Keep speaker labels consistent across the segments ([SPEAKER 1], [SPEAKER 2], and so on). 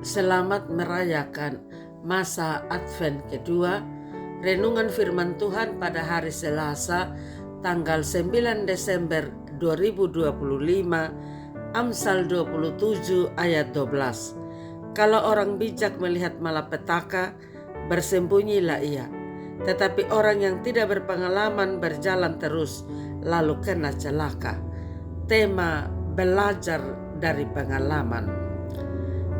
[SPEAKER 1] Selamat merayakan masa Advent kedua, renungan firman Tuhan pada hari Selasa, tanggal 9 Desember 2025, Amsal 27 ayat 12. Kalau orang bijak melihat malapetaka, bersembunyilah ia. Tetapi orang yang tidak berpengalaman berjalan terus, lalu kena celaka. Tema belajar dari pengalaman.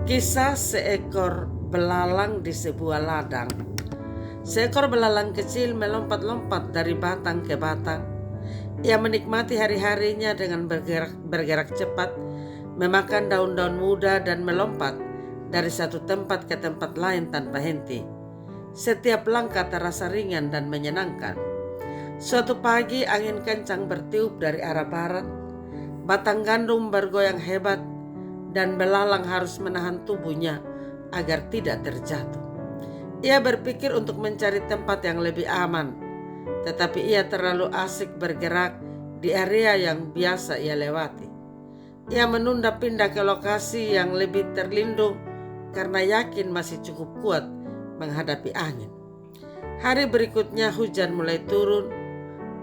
[SPEAKER 1] Kisah seekor belalang di sebuah ladang. Seekor belalang kecil melompat-lompat dari batang ke batang. Ia menikmati hari-harinya dengan bergerak cepat, memakan daun-daun muda dan melompat dari satu tempat ke tempat lain tanpa henti. Setiap langkah terasa ringan dan menyenangkan. Suatu pagi angin kencang bertiup dari arah barat. Batang gandum bergoyang hebat dan belalang harus menahan tubuhnya agar tidak terjatuh. Ia berpikir untuk mencari tempat yang lebih aman, tetapi ia terlalu asik bergerak di area yang biasa ia lewati. Ia menunda pindah ke lokasi yang lebih terlindung karena yakin masih cukup kuat menghadapi angin. Hari berikutnya hujan mulai turun,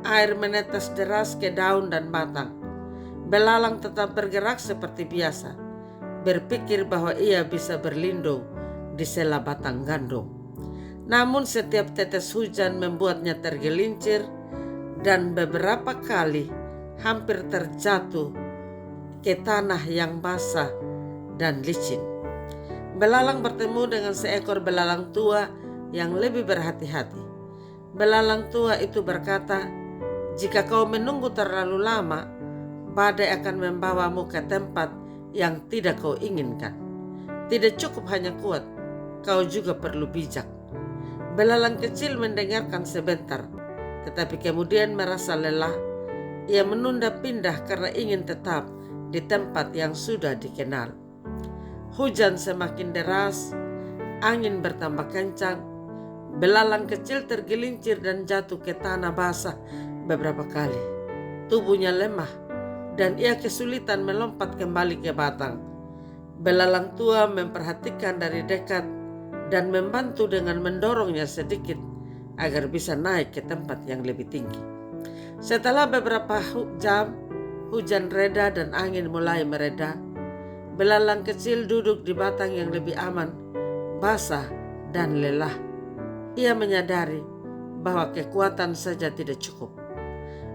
[SPEAKER 1] air menetes deras ke daun dan batang. Belalang tetap bergerak seperti biasa, berpikir bahwa ia bisa berlindung di sela batang gandum. Namun setiap tetes hujan membuatnya tergelincir dan beberapa kali hampir terjatuh ke tanah yang basah dan licin. Belalang bertemu dengan seekor belalang tua yang lebih berhati-hati. Belalang tua itu berkata, "Jika kau menunggu terlalu lama, badai akan membawamu ke tempat yang tidak kau inginkan. Tidak cukup hanya kuat, kau juga perlu bijak." Belalang kecil mendengarkan sebentar, tetapi kemudian merasa lelah. Ia menunda pindah karena ingin tetap di tempat yang sudah dikenal. Hujan semakin deras, angin bertambah kencang. Belalang kecil tergelincir dan jatuh ke tanah basah beberapa kali. Tubuhnya lemah dan ia kesulitan melompat kembali ke batang. Belalang tua memperhatikan dari dekat dan membantu dengan mendorongnya sedikit agar bisa naik ke tempat yang lebih tinggi. Setelah beberapa jam, hujan reda dan angin mulai mereda. Belalang kecil duduk di batang yang lebih aman, basah dan lelah. Ia menyadari bahwa kekuatan saja tidak cukup.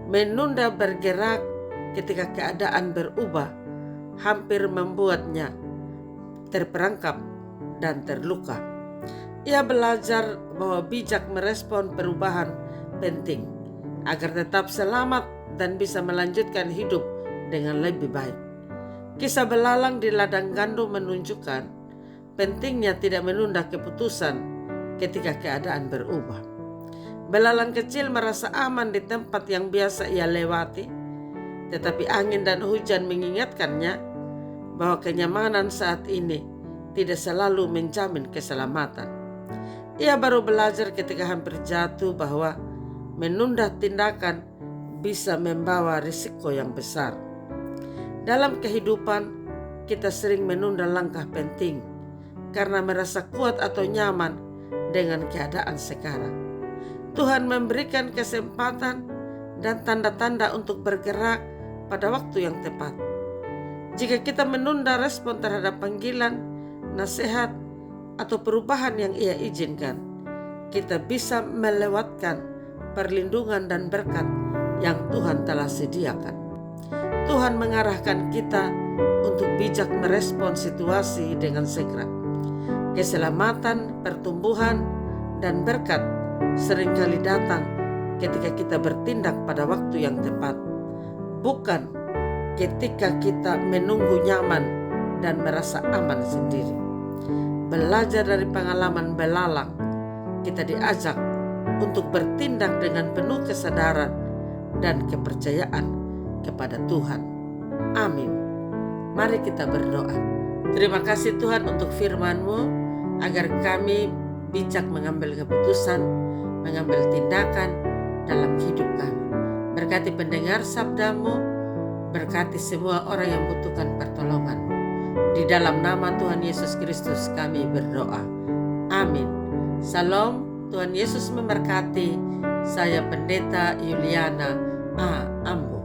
[SPEAKER 1] Menunda bergerak ketika keadaan berubah hampir membuatnya terperangkap dan terluka. Ia belajar bahwa bijak merespon perubahan penting agar tetap selamat dan bisa melanjutkan hidup dengan lebih baik. Kisah belalang di ladang gandum menunjukkan pentingnya tidak menunda keputusan ketika keadaan berubah. Belalang kecil merasa aman di tempat yang biasa ia lewati, tetapi angin dan hujan mengingatkannya bahwa kenyamanan saat ini tidak selalu menjamin keselamatan. Ia baru belajar ketika hampir jatuh bahwa menunda tindakan bisa membawa risiko yang besar. Dalam kehidupan, kita sering menunda langkah penting karena merasa kuat atau nyaman dengan keadaan sekarang. Tuhan memberikan kesempatan dan tanda-tanda untuk bergerak pada waktu yang tepat. Jika kita menunda respon terhadap panggilan, nasihat, atau perubahan yang Ia izinkan, kita bisa melewatkan perlindungan dan berkat yang Tuhan telah sediakan. Tuhan mengarahkan kita untuk bijak merespon situasi dengan segera. Keselamatan, pertumbuhan, dan berkat seringkali datang ketika kita bertindak pada waktu yang tepat, bukan ketika kita menunggu nyaman dan merasa aman sendiri. Belajar dari pengalaman belalang, kita diajak untuk bertindak dengan penuh kesadaran dan kepercayaan kepada Tuhan. Amin. Mari kita berdoa. Terima kasih Tuhan untuk firman-Mu, agar kami bijak mengambil keputusan, mengambil tindakan dalam hidup kami. Berkati pendengar sabda-Mu, berkati semua orang yang membutuhkan pertolongan. Di dalam nama Tuhan Yesus Kristus kami berdoa. Amin. Salam, Tuhan Yesus memberkati. Saya Pendeta Yuliana A. Ambo.